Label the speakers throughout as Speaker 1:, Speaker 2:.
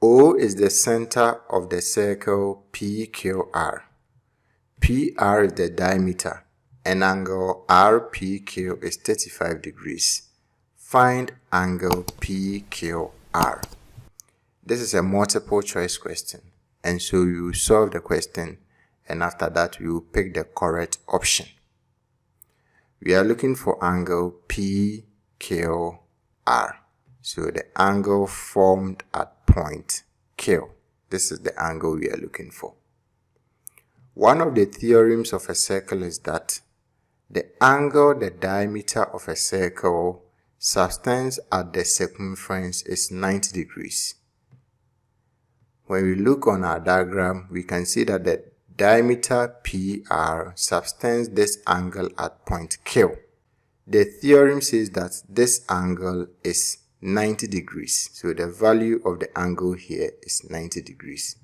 Speaker 1: O is the center of the circle PQR. PR is the diameter and angle RPQ is 35 degrees. Find angle PQR. This is a multiple choice question, and so you solve the question, and after that you pick the correct option. We are looking for angle PQR. So the angle formed at point Q. This is the angle we are looking for. One of the theorems of a circle is that the angle the diameter of a circle subtends at the circumference is 90 degrees. When we look on our diagram, we can see that the diameter PR subtends this angle at point Q. The theorem says that this angle is 90 degrees. So the value of the angle here is 90 degrees.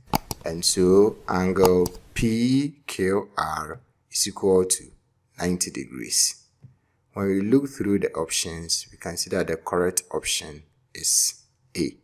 Speaker 1: And so angle PQR is equal to 90 degrees. When we look through the options, we can see that the correct option is A.